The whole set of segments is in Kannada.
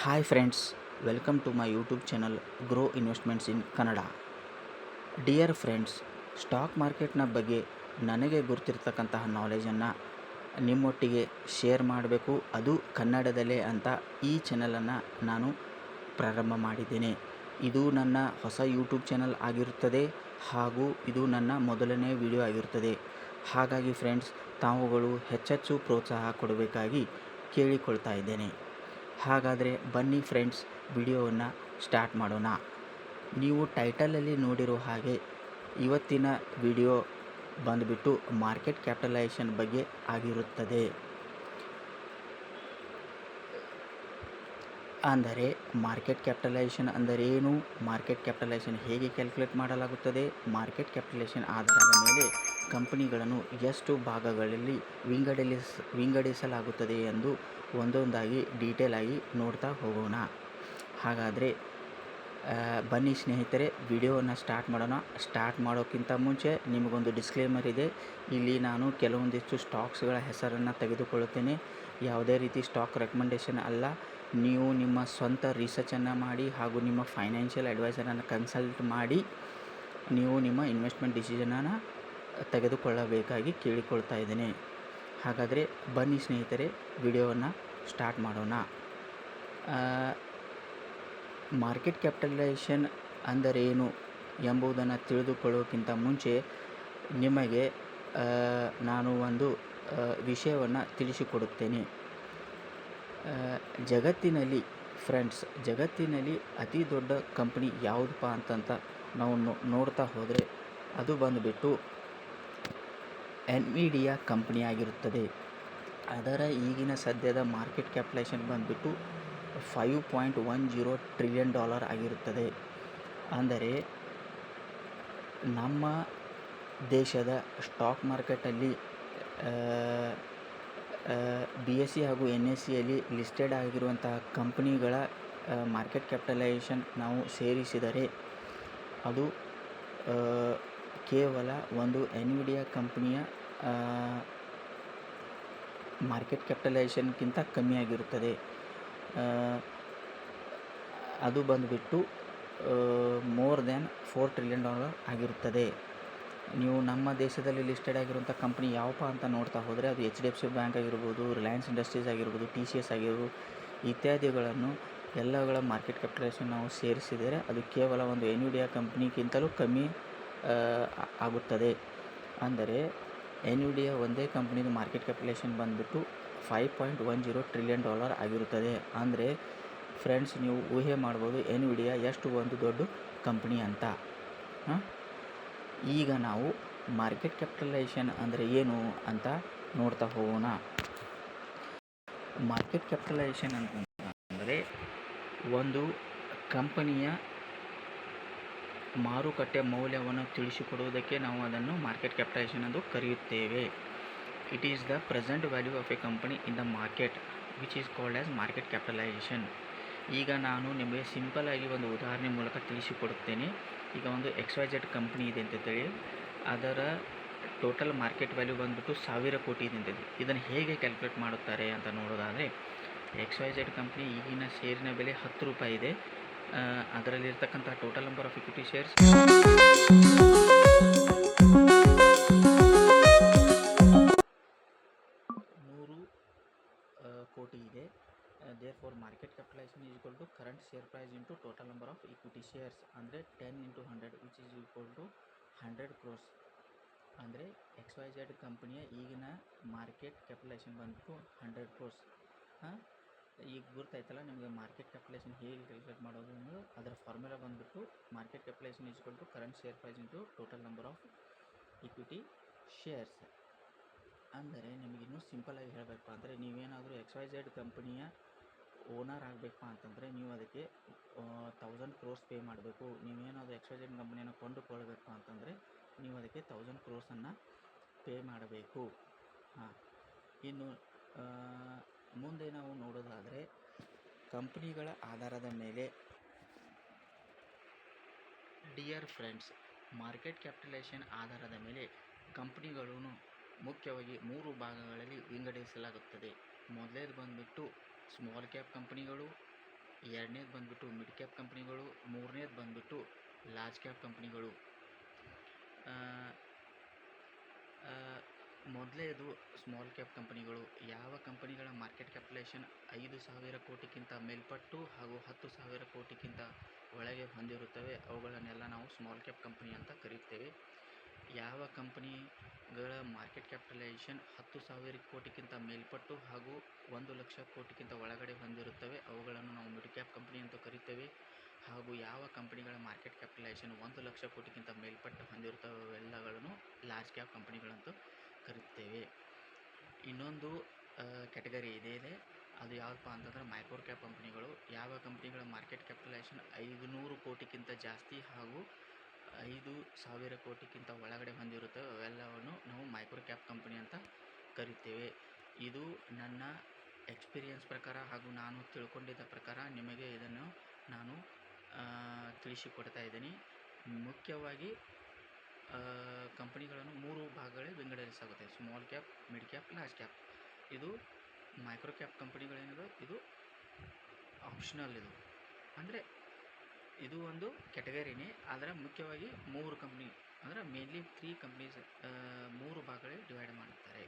Hi friends, welcome to my YouTube channel Grow investments in Kannada. Dear friends, stock ಮಾರ್ಕೆಟ್ನ ಬಗ್ಗೆ ನನಗೆ ಗೊತ್ತಿರತಕ್ಕಂತಹ ನಾಲೆಜನ್ನು ನಿಮ್ಮೊಟ್ಟಿಗೆ ಶೇರ್ ಮಾಡಬೇಕು, ಅದು ಕನ್ನಡದಲ್ಲೇ ಅಂತ ಈ ಚಾನಲನ್ನು ನಾನು ಪ್ರಾರಂಭ ಮಾಡಿದ್ದೇನೆ. ಇದು ನನ್ನ ಹೊಸ ಯೂಟ್ಯೂಬ್ ಚಾನಲ್ ಆಗಿರುತ್ತದೆ ಹಾಗೂ ಇದು ನನ್ನ ಮೊದಲನೇ ವಿಡಿಯೋ ಆಗಿರುತ್ತದೆ. ಹಾಗಾಗಿ ಫ್ರೆಂಡ್ಸ್, ತಾವುಗಳು ಹೆಚ್ಚೆಚ್ಚು ಪ್ರೋತ್ಸಾಹ ಕೊಡಬೇಕಾಗಿ ಕೇಳಿಕೊಳ್ತಾ ಇದ್ದೇನೆ. ಹಾಗಾದರೆ ಬನ್ನಿ ಫ್ರೆಂಡ್ಸ್, ವಿಡಿಯೋವನ್ನು ಸ್ಟಾರ್ಟ್ ಮಾಡೋಣ. ನೀವು ಟೈಟಲಲ್ಲಿ ನೋಡಿರೋ ಹಾಗೆ ಇವತ್ತಿನ ವಿಡಿಯೋ ಬಂದುಬಿಟ್ಟು ಮಾರ್ಕೆಟ್ ಕ್ಯಾಪಿಟಲೈಸೇಷನ್ ಬಗ್ಗೆ ಆಗಿರುತ್ತದೆ. ಅಂದರೆ ಮಾರ್ಕೆಟ್ ಕ್ಯಾಪಿಟಲೈಸೇಷನ್ ಅಂದರೆ ಏನು, ಮಾರ್ಕೆಟ್ ಕ್ಯಾಪಿಟಲೈಸೇಷನ್ ಹೇಗೆ ಕ್ಯಾಲ್ಕುಲೇಟ್ ಮಾಡಲಾಗುತ್ತದೆ, ಮಾರ್ಕೆಟ್ ಕ್ಯಾಪಿಟಲೈಸೇಷನ್ ಆಧಾರದ ಮೇಲೆ ಕಂಪನಿಗಳನ್ನು ಎಷ್ಟು ಭಾಗಗಳಲ್ಲಿ ವಿಂಗಡಿಸಲಾಗುತ್ತದೆ ಎಂದು ಒಂದೊಂದಾಗಿ ಡೀಟೇಲ್ ಆಗಿ ನೋಡ್ತಾ ಹೋಗೋಣ. ಹಾಗಾದರೆ ಬನ್ನಿ ಸ್ನೇಹಿತರೆ, ವಿಡಿಯೋವನ್ನು ಸ್ಟಾರ್ಟ್ ಮಾಡೋಣ. ಸ್ಟಾರ್ಟ್ ಮಾಡೋಕ್ಕಿಂತ ಮುಂಚೆ ನಿಮಗೊಂದು ಡಿಸ್ಕ್ಲೇಮರ್ ಇದೆ. ಇಲ್ಲಿ ನಾನು ಕೆಲವೊಂದಿಷ್ಟು ಸ್ಟಾಕ್ಸ್ಗಳ ಹೆಸರನ್ನು ತೆಗೆದುಕೊಳ್ಳುತ್ತೇನೆ. ಯಾವುದೇ ರೀತಿ ಸ್ಟಾಕ್ ರೆಕಮೆಂಡೇಷನ್ ಅಲ್ಲ. ನೀವು ನಿಮ್ಮ ಸ್ವಂತ ರಿಸರ್ಚನ್ನು ಮಾಡಿ ಹಾಗೂ ನಿಮ್ಮ ಫೈನಾನ್ಷಿಯಲ್ ಅಡ್ವೈಸರನ್ನು ಕನ್ಸಲ್ಟ್ ಮಾಡಿ ನೀವು ನಿಮ್ಮ ಇನ್ವೆಸ್ಟ್ಮೆಂಟ್ ಡಿಸಿಷನನ್ನು ತೆಗೆದುಕೊಳ್ಳಬೇಕಾಗಿ ಕೇಳಿಕೊಳ್ತಾ ಇದ್ದೇನೆ. ಹಾಗಾದರೆ ಬನ್ನಿ ಸ್ನೇಹಿತರೆ, ವಿಡಿಯೋವನ್ನು ಸ್ಟಾರ್ಟ್ ಮಾಡೋಣ. ಮಾರ್ಕೆಟ್ ಕ್ಯಾಪಿಟಲೈಸೇಷನ್ ಅಂದರೇನು ಎಂಬುದನ್ನು ತಿಳಿದುಕೊಳ್ಳೋಕ್ಕಿಂತ ಮುಂಚೆ ನಿಮಗೆ ನಾನು ಒಂದು ವಿಷಯವನ್ನು ತಿಳಿಸಿಕೊಡುತ್ತೇನೆ. ಜಗತ್ತಿನಲ್ಲಿ ಅತಿ ದೊಡ್ಡ ಕಂಪನಿ ಯಾವುದಪ್ಪ ಅಂತಂತ ನಾವು ನೋಡ್ತಾ ಹೋದರೆ ಅದು ಬಂದುಬಿಟ್ಟು ಎನ್ವಿಡಿಯಾ ಕಂಪನಿ ಆಗಿರುತ್ತದೆ. ಅದರ ಈಗಿನ ಸದ್ಯದ ಮಾರ್ಕೆಟ್ ಕ್ಯಾಪಿಟಲೈಸೇಷನ್ ಬಂದುಬಿಟ್ಟು $5.10 ಟ್ರಿಲಿಯನ್ ಆಗಿರುತ್ತದೆ. ಅಂದರೆ ನಮ್ಮ ದೇಶದ ಸ್ಟಾಕ್ ಮಾರ್ಕೆಟಲ್ಲಿ BSE ಹಾಗೂ NSEಯಲ್ಲಿ ಲಿಸ್ಟೆಡ್ ಆಗಿರುವಂತಹ ಕಂಪನಿಗಳ ಮಾರ್ಕೆಟ್ ಕ್ಯಾಪಿಟಲೈಸೇಷನ್ ನಾವು ಸೇರಿಸಿದರೆ ಅದು ಕೇವಲ ಒಂದು ಎನ್ವಿಡಿಯಾ ಕಂಪನಿಯ ಮಾರ್ಕೆಟ್ ಕ್ಯಾಪಿಟಲೈಸೇಷನ್ಗಿಂತ ಕಮ್ಮಿಯಾಗಿರುತ್ತದೆ. ಅದು ಬಂದುಬಿಟ್ಟು ಮೋರ್ ದ್ಯಾನ್ $4 ಟ್ರಿಲಿಯನ್ ಆಗಿರುತ್ತದೆ. ನೀವು ನಮ್ಮ ದೇಶದಲ್ಲಿ ಲಿಸ್ಟೆಡ್ ಆಗಿರುವಂಥ ಕಂಪ್ನಿ ಯಾವಪ್ಪ ಅಂತ ನೋಡ್ತಾ ಹೋದರೆ ಅದು HDFC ಬ್ಯಾಂಕ್ ಆಗಿರ್ಬೋದು, ರಿಲಯನ್ಸ್ ಇಂಡಸ್ಟ್ರೀಸ್ ಆಗಿರ್ಬೋದು, TCS ಆಗಿರ್ಬೋದು ಇತ್ಯಾದಿಗಳನ್ನು ಎಲ್ಲಗಳ ಮಾರ್ಕೆಟ್ ಕ್ಯಾಪಿಟಲೈಸೇಷನ್ ನಾವು ಸೇರಿಸಿದರೆ ಅದು ಕೇವಲ ಒಂದು ಎನ್ವಿಡಿಯಾ ಕಂಪ್ನಿಗಿಂತಲೂ ಕಮ್ಮಿ ಆಗುತ್ತದೆ. ಅಂದರೆ ಎನ್ವಿಡಿಯಾ ಒಂದೇ ಕಂಪ್ನಿದು ಮಾರ್ಕೆಟ್ ಕ್ಯಾಪಿಟಲೈಸೇಷನ್ ಬಂದುಬಿಟ್ಟು $5.10 ಟ್ರಿಲಿಯನ್ ಆಗಿರುತ್ತದೆ. ಅಂದರೆ ಫ್ರೆಂಡ್ಸ್, ನೀವು ಊಹೆ ಮಾಡ್ಬೋದು ಎನ್ವಿಡಿಯಾ ಎಷ್ಟು ಒಂದು ದೊಡ್ಡ ಕಂಪ್ನಿ ಅಂತ. ಈಗ ನಾವು ಮಾರ್ಕೆಟ್ ಕ್ಯಾಪಿಟಲೈಸೇಷನ್ ಅಂದರೆ ಏನು ಅಂತ ನೋಡ್ತಾ ಹೋಗೋಣ. ಮಾರ್ಕೆಟ್ ಕ್ಯಾಪಿಟಲೈಸೇಷನ್ ಅಂತಂದರೆ ಒಂದು ಕಂಪನಿಯ ಮಾರುಕಟ್ಟೆ ಮೌಲ್ಯವನ್ನು ತಿಳಿಸಿಕೊಡುವುದಕ್ಕೆ ನಾವು ಅದನ್ನು ಮಾರ್ಕೆಟ್ ಕ್ಯಾಪಿಟಲೈಸೇಷನ್ ಎಂದು ಕರೆಯುತ್ತೇವೆ. It is the present value of A company in the market which is called as market capitalisation. ಈಗ ನಾನು ನಿಮಗೆ ಸಿಂಪಲ್ ಆಗಿ ಒಂದು ಉದಾಹರಣೆ ಮೂಲಕ ತಿಳಿಸಿಕೊಡುತ್ತೇನೆ. ಈಗ ಒಂದು XYZ ಕಂಪ್ನಿ ಇದೆ ಅಂತೇಳಿ, ಅದರ ಟೋಟಲ್ ಮಾರ್ಕೆಟ್ ವ್ಯಾಲ್ಯೂ ಬಂದುಬಿಟ್ಟು 1000 ಕೋಟಿ ಇದೆ ಅಂತಿದೆ. ಇದನ್ನು ಹೇಗೆ ಕ್ಯಾಲ್ಕುಲೇಟ್ ಮಾಡುತ್ತಾರೆ ಅಂತ ನೋಡೋದಾದರೆ, XYZ ಕಂಪ್ನಿ ಈಗಿನ ಶೇರಿನ ಬೆಲೆ ₹10 ಇದೆ. ಅದರಲ್ಲಿರ್ತಕ್ಕಂಥ total number of equity shares 100 crore ಇದೆ. therefore market capitalization is equal to current share price into total number of equity shares, ಅಂದರೆ 10 into 100 which is equal to 100 crores. ಅಂದರೆ XYZ ಕಂಪನಿಯ ಈಗಿನ ಮಾರ್ಕೆಟ್ ಕ್ಯಾಪಿಟಲೈಸೇಷನ್ ಬಂದ್ಬಿಟ್ಟು 100 crores. ಈಗ ಗೊತ್ತಾಯ್ತಲ್ಲ ನಿಮಗೆ ಮಾರ್ಕೆಟ್ ಕ್ಯಾಪಿಟಲೈಸೇಷನ್ ಹೇಗೆ ಕ್ಯಾಲ್ಕುಲೇಟ್ ಮಾಡೋದು ಅನ್ನೋದು. ಅದರ ಫಾರ್ಮುಲಾ ಬಂದುಬಿಟ್ಟು market capitalisation is equal to current share price into total number of equity shares. ಅಂದರೆ ನಿಮಗಿನ್ನೂ ಸಿಂಪಲ್ಲಾಗಿ ಹೇಳಬೇಕಪ್ಪ ಅಂದರೆ, ನೀವೇನಾದರೂ XYZ ಕಂಪನಿಯ ಓನರ್ ಆಗಬೇಕಪ್ಪ ಅಂತಂದರೆ ನೀವು ಅದಕ್ಕೆ 1000 crores ಪೇ ಮಾಡಬೇಕು. ನೀವೇನಾದರೂ XYZ ಕಂಪನಿಯನ್ನು ಕೊಂಡುಕೊಳ್ಳಬೇಕಪ್ಪ ಅಂತಂದರೆ ನೀವು ಅದಕ್ಕೆ 1000 crores ಪೇ ಮಾಡಬೇಕು. ಇನ್ನು ಮುಂದೆ ನಾವು ನೋಡೋದಾದರೆ ಕಂಪ್ನಿಗಳ ಆಧಾರದ ಮೇಲೆ, ಡಿಯರ್ ಫ್ರೆಂಡ್ಸ್, ಮಾರ್ಕೆಟ್ ಕ್ಯಾಪಿಟಲೈಸೇಷನ್ ಆಧಾರದ ಮೇಲೆ ಕಂಪ್ನಿಗಳನ್ನು ಮುಖ್ಯವಾಗಿ 3 ಭಾಗಗಳಲ್ಲಿ ವಿಂಗಡಿಸಲಾಗುತ್ತದೆ. ಮೊದಲೇದು ಬಂದುಬಿಟ್ಟು ಸ್ಮಾಲ್ ಕ್ಯಾಪ್ ಕಂಪನಿಗಳು, ಎರಡನೇದು ಬಂದುಬಿಟ್ಟು ಮಿಡ್ ಕ್ಯಾಪ್ ಕಂಪ್ನಿಗಳು, ಮೂರನೇದು ಬಂದುಬಿಟ್ಟು ಲಾರ್ಜ್ ಕ್ಯಾಪ್ ಕಂಪ್ನಿಗಳು. ಮೊದಲನೇದು ಸ್ಮಾಲ್ ಕ್ಯಾಪ್ ಕಂಪನಿಗಳು. ಯಾವ ಕಂಪನಿಗಳ ಮಾರ್ಕೆಟ್ ಕ್ಯಾಪಿಟಲೈಸೇಷನ್ 5,000 ಕೋಟಿಗಿಂತ ಮೇಲ್ಪಟ್ಟು ಹಾಗೂ 10,000 ಕೋಟಿಗಿಂತ ಒಳಗೆ ಹೊಂದಿರುತ್ತವೆ ಅವುಗಳನ್ನೆಲ್ಲ ನಾವು ಸ್ಮಾಲ್ ಕ್ಯಾಪ್ ಕಂಪನಿ ಅಂತ ಕರೆಯುತ್ತೇವೆ. ಯಾವ ಕಂಪನಿಗಳ ಮಾರ್ಕೆಟ್ ಕ್ಯಾಪಿಟಲೈಸೇಷನ್ 10,000 ಕೋಟಿಗಿಂತ ಮೇಲ್ಪಟ್ಟು ಹಾಗೂ 1,00,000 ಕೋಟಿಗಿಂತ ಒಳಗಡೆ ಹೊಂದಿರುತ್ತವೆ ಅವುಗಳನ್ನು ನಾವು ಮಿಡ್ ಕ್ಯಾಪ್ ಕಂಪನಿ ಅಂತ ಕರೆಯುತ್ತೇವೆ. ಹಾಗೂ ಯಾವ ಕಂಪನಿಗಳ ಮಾರ್ಕೆಟ್ ಕ್ಯಾಪಿಟಲೈಸೇಷನ್ 1,00,000 ಕೋಟಿಗಿಂತ ಮೇಲ್ಪಟ್ಟು ಹೊಂದಿರುತ್ತವೆ ಅವೆಲ್ಲಗಳನ್ನು ಲಾರ್ಜ್ ಕ್ಯಾಪ್ ಕಂಪನಿಗಳಂತ ಕರೆಯುತ್ತೇವೆ. ಇನ್ನೊಂದು ಕ್ಯಾಟಗರಿ ಇದೆ, ಅದು ಯಾವುದಪ್ಪ ಅಂತಂದ್ರೆ ಮೈಕ್ರೋ ಕ್ಯಾಪ್ ಕಂಪನಿಗಳು. ಯಾವ ಕಂಪನಿಗಳ ಮಾರ್ಕೆಟ್ ಕ್ಯಾಪಿಟಲೈಸೇಷನ್ 500 ಕೋಟಿಗಿಂತ ಜಾಸ್ತಿ ಹಾಗೂ 5,000 ಕೋಟಿಗಿಂತ ಒಳಗಡೆ ಹೊಂದಿರುತ್ತವೆ ಅವೆಲ್ಲವನ್ನು ನಾವು ಮೈಕ್ರೋ ಕ್ಯಾಪ್ ಕಂಪನಿ ಅಂತ ಕರಿತೇವೆ. ಇದು ನನ್ನ ಎಕ್ಸ್ಪೀರಿಯನ್ಸ್ ಪ್ರಕಾರ ಹಾಗೂ ನಾನು ತಿಳ್ಕೊಂಡಿದ್ದ ಪ್ರಕಾರ ನಿಮಗೆ ಇದನ್ನು ನಾನು ತಿಳಿಸಿಕೊಡ್ತಾ ಇದ್ದೀನಿ. ಮುಖ್ಯವಾಗಿ ಕಂಪನಿಗಳನ್ನು 3 ಭಾಗಗಳಿಗೆ ವಿಂಗಡಿಸಲಾಗುತ್ತೆ: small cap, mid cap, large cap. ಇದು ಮೈಕ್ರೋ ಕ್ಯಾಪ್ ಕಂಪನಿಗಳೇನಿದೆ ಇದು ಆಪ್ಷನಲ್. ಇದು ಅಂದರೆ ಇದು ಒಂದು ಕ್ಯಾಟಗರಿನೇ, ಆದರೆ ಮುಖ್ಯವಾಗಿ 3 ಕಂಪ್ನಿ ಅಂದರೆ ಮೇನ್ಲಿ 3 ಕಂಪ್ನೀಸ್ 3 ಭಾಗಗಳಿಗೆ ಡಿವೈಡ್ ಮಾಡ್ತಾರೆ.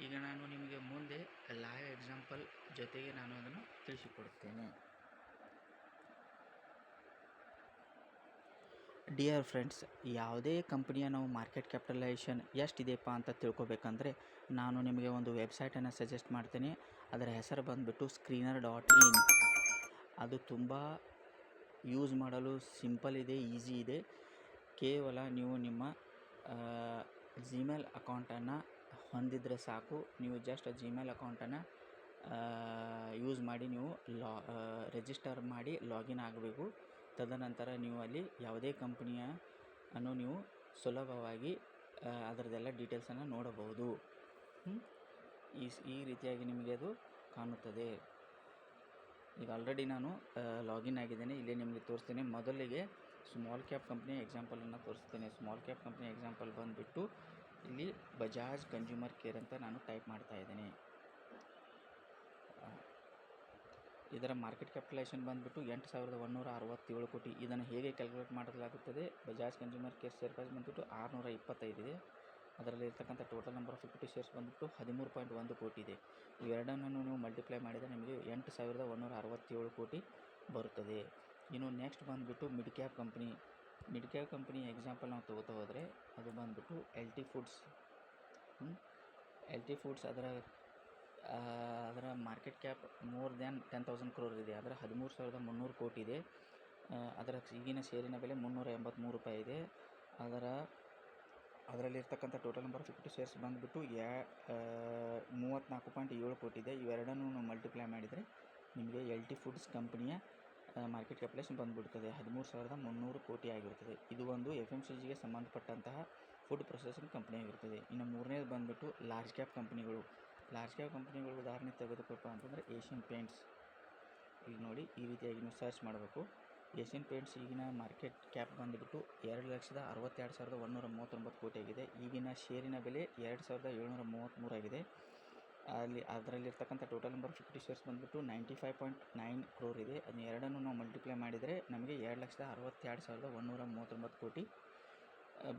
ಈಗ ನಾನು ನಿಮಗೆ ಮುಂದೆ ಲೈವ್ ಎಕ್ಸಾಂಪಲ್ ಜೊತೆಗೆ ನಾನು ಅದನ್ನು ತಿಳಿಸಿಕೊಡುತ್ತೇನೆ. ಡಿಯರ್ ಫ್ರೆಂಡ್ಸ್, ಯಾವುದೇ ಕಂಪನಿಯ ನಾವು ಮಾರ್ಕೆಟ್ ಕ್ಯಾಪಿಟಲೈಸೇಷನ್ ಎಷ್ಟಿದೆಯಪ್ಪ ಅಂತ ತಿಳ್ಕೊಬೇಕಂದ್ರೆ ನಾನು ನಿಮಗೆ ಒಂದು ವೆಬ್ಸೈಟನ್ನು ಸಜೆಸ್ಟ್ ಮಾಡ್ತೀನಿ. ಅದರ ಹೆಸರು ಬಂದುಬಿಟ್ಟು screener.in. ಅದು ತುಂಬ ಯೂಸ್ ಮಾಡಲು ಸಿಂಪಲ್ ಇದೆ, ಈಸಿ ಇದೆ. ಕೇವಲ ನೀವು ನಿಮ್ಮ ಜಿಮೇಲ್ ಅಕೌಂಟನ್ನು ಹೊಂದಿದರೆ ಸಾಕು. ನೀವು ಜಸ್ಟ್ ಜಿಮೇಲ್ ಅಕೌಂಟನ್ನು ಯೂಸ್ ಮಾಡಿ ನೀವು ರಿಜಿಸ್ಟರ್ ಮಾಡಿ ಲಾಗಿನ್ ಆಗಬೇಕು. ತದನಂತರ ನೀವು ಅಲ್ಲಿ ಯಾವುದೇ ಕಂಪನಿಯನ್ನು ನೀವು ಸುಲಭವಾಗಿ ಅದರದ್ದೆಲ್ಲ ಡೀಟೇಲ್ಸನ್ನು ನೋಡಬಹುದು. ಈ ರೀತಿಯಾಗಿ ನಿಮಗೆ ಅದು ಕಾಣುತ್ತದೆ. ಈಗ ಆಲ್ರೆಡಿ ನಾನು ಲಾಗಿನ್ ಆಗಿದ್ದೇನೆ. ಇಲ್ಲಿ ನಿಮಗೆ ತೋರಿಸ್ತೇನೆ. ಮೊದಲಿಗೆ ಸ್ಮಾಲ್ ಕ್ಯಾಪ್ ಕಂಪ್ನಿ ಎಕ್ಸಾಂಪಲನ್ನು ತೋರಿಸ್ತೇನೆ. ಸ್ಮಾಲ್ ಕ್ಯಾಪ್ ಕಂಪ್ನಿ ಎಕ್ಸಾಂಪಲ್ ಬಂದುಬಿಟ್ಟು ಇಲ್ಲಿ ಬಜಾಜ್ ಕನ್ಸ್ಯೂಮರ್ ಕೇರ್ ಅಂತ ನಾನು ಟೈಪ್ ಮಾಡ್ತಾ ಇದ್ದೇನೆ. ಇದರ ಮಾರ್ಕೆಟ್ ಕ್ಯಾಪಿಟಲೈಸೇಷನ್ ಬಂದುಬಿಟ್ಟು 8,167 ಕೋಟಿ. ಇದನ್ನು ಹೇಗೆ ಕ್ಯಾಲ್ಕುಲೇಟ್ ಮಾಡಲಾಗುತ್ತದೆ? Bajaj consumer care share price ಬಂದುಬಿಟ್ಟು 625 ಇದೆ. ಅದರಲ್ಲಿ ಇರ್ತಕ್ಕಂಥ total number of equity shares ಬಂದುಬಿಟ್ಟು 13.1 ಕೋಟಿ ಇದೆ. ಇವೆರಡನ್ನು ನೀವು ಮಲ್ಟಿಪ್ಲೈ ಮಾಡಿದರೆ ನಿಮಗೆ 8,167 ಕೋಟಿ ಬರುತ್ತದೆ. ಇನ್ನು ನೆಕ್ಸ್ಟ್ ಬಂದುಬಿಟ್ಟು mid cap company. Mid cap company example ನಾವು ತಗೋತಾ ಹೋದರೆ ಅದು ಬಂದುಬಿಟ್ಟು LT ಫುಡ್ಸ್. LT ಫುಡ್ಸ್ ಅದರ market cap more than 10,000 crore ಇದೆ. ಅದರ 13,300 ಕೋಟಿ ಇದೆ. ಅದರ ಈಗಿನ ಷೇರಿನ ಬೆಲೆ 383 ರೂಪಾಯಿ ಇದೆ. ಅದರಲ್ಲಿರ್ತಕ್ಕಂಥ total number of equity shares ಬಂದುಬಿಟ್ಟು 34.7 ಕೋಟಿ ಇದೆ. ಇವೆರಡನ್ನು ನಾವು ಮಲ್ಟಿಪ್ಲೈ ಮಾಡಿದರೆ ನಿಮಗೆ LT ಫುಡ್ಸ್ ಕಂಪನಿಯ ಮಾರ್ಕೆಟ್ ಕ್ಯಾಪಿಟಲೈಸೇಷನ್ ಬಂದುಬಿಡ್ತದೆ 13,300 ಕೋಟಿ ಆಗಿರುತ್ತದೆ. ಇದು ಒಂದು FMCGಗೆ ಸಂಬಂಧಪಟ್ಟಂತಹ ಫುಡ್ ಪ್ರೊಸೆಸಿಂಗ್ ಕಂಪನಿ ಆಗಿರುತ್ತದೆ. ಇನ್ನು ಮೂರನೇದು ಬಂದುಬಿಟ್ಟು ಲಾರ್ಜ್ ಕ್ಯಾಪ್ ಕಂಪನಿಗಳು. ಲಾರ್ಜ್ ಕ್ಯಾಪ್ ಕಂಪನಿಗಳು ಉದಾಹರಣೆ ತೆಗೆದುಕೊಳ್ಪ ಅಂತಂದರೆ ಏಷ್ಯನ್ ಪೇಂಟ್ಸ್. ಇಲ್ಲಿ ನೋಡಿ, ಈ ರೀತಿಯಾಗಿ ನೀವು ಸರ್ಚ್ ಮಾಡಬೇಕು. ಏಷ್ಯನ್ ಪೇಂಟ್ಸ್ ಈಗಿನ ಮಾರ್ಕೆಟ್ ಕ್ಯಾಪ್ ಬಂದುಬಿಟ್ಟು 2,62,139 ಕೋಟಿ ಆಗಿದೆ. ಈಗಿನ ಷೇರಿನ ಬೆಲೆ 2,733 ಆಗಿದೆ. ಅದರಲ್ಲಿರ್ತಕ್ಕಂಥ total number of equity shares ಬಂದುಬಿಟ್ಟು 95.9 crore ಇದೆ. ಅದನ್ನ ಎರಡನ್ನು ನಾವು ಮಲ್ಟಿಪ್ಲೈ ಮಾಡಿದರೆ ನಮಗೆ 2,62,139 ಕೋಟಿ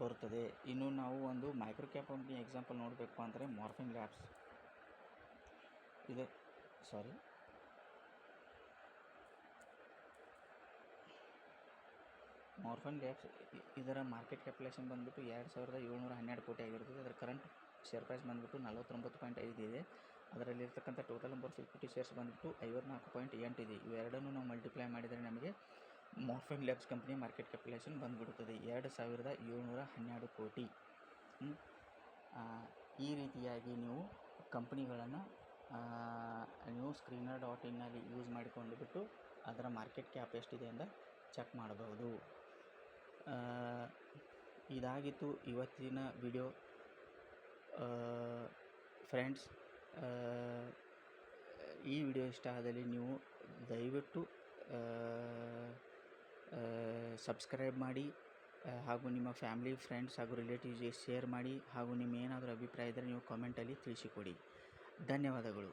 ಬರುತ್ತದೆ. ಇನ್ನು ನಾವು ಒಂದು ಮೈಕ್ರೋ ಕ್ಯಾಪ್ ಕಂಪ್ನಿ ಎಕ್ಸಾಂಪಲ್ ನೋಡಬೇಕು ಅಂದರೆ ಮಾರ್ಫಿನ್ ಲ್ಯಾಬ್ಸ್. ಮಾರ್ಫಿನ್ ಲ್ಯಾಬ್ಸ್ ಇದರ ಮಾರ್ಕೆಟ್ ಕ್ಯಾಪಿಟಲೈಸೇಷನ್ ಬಂದುಬಿಟ್ಟು 2,712 ಕೋಟಿ ಆಗಿರುತ್ತದೆ. ಅದರ ಕರೆಂಟ್ ಶೇರ್ ಪ್ರೈಸ್ ಬಂದುಬಿಟ್ಟು 49.5 ಇದೆ. ಅದರಲ್ಲಿರ್ತಕ್ಕಂಥ total number of equity shares ಬಂದುಬಿಟ್ಟು 54.8 ಇದೆ. ಇವೆರಡನ್ನು ನಾವು ಮಲ್ಟಿಪ್ಲೈ ಮಾಡಿದರೆ ನಮಗೆ Morepen Labs company market capitalisation ಬಂದುಬಿಡುತ್ತದೆ 2,712 ಕೋಟಿ. ಈ ರೀತಿಯಾಗಿ ನೀವು ಕಂಪನಿಗಳನ್ನು ನೀವು screener.in ಯೂಸ್ ಮಾಡಿಕೊಂಡು ಬಿಟ್ಟು ಅದರ ಮಾರ್ಕೆಟ್ ಕ್ಯಾಪ್ ಎಷ್ಟಿದೆ ಅಂತ ಚೆಕ್ ಮಾಡಬಹುದು. ಇದಾಗಿತ್ತು ಇವತ್ತಿನ ವಿಡಿಯೋ ಫ್ರೆಂಡ್ಸ್. ಈ ವಿಡಿಯೋ ಇಷ್ಟ ಆದಲ್ಲಿ ನೀವು ದಯವಿಟ್ಟು ಸಬ್ಸ್ಕ್ರೈಬ್ ಮಾಡಿ ಹಾಗೂ ನಿಮ್ಮ ಫ್ಯಾಮಿಲಿ, ಫ್ರೆಂಡ್ಸ್ ಹಾಗೂ ರಿಲೇಟಿವ್ಸ್ಗೆ ಶೇರ್ ಮಾಡಿ. ಹಾಗೂ ನಿಮ್ಮ ಏನಾದರೂ ಅಭಿಪ್ರಾಯ ಇದ್ದರೆ ನೀವು ಕಾಮೆಂಟಲ್ಲಿ ತಿಳಿಸಿಕೊಡಿ. ಧನ್ಯವಾದಗಳು.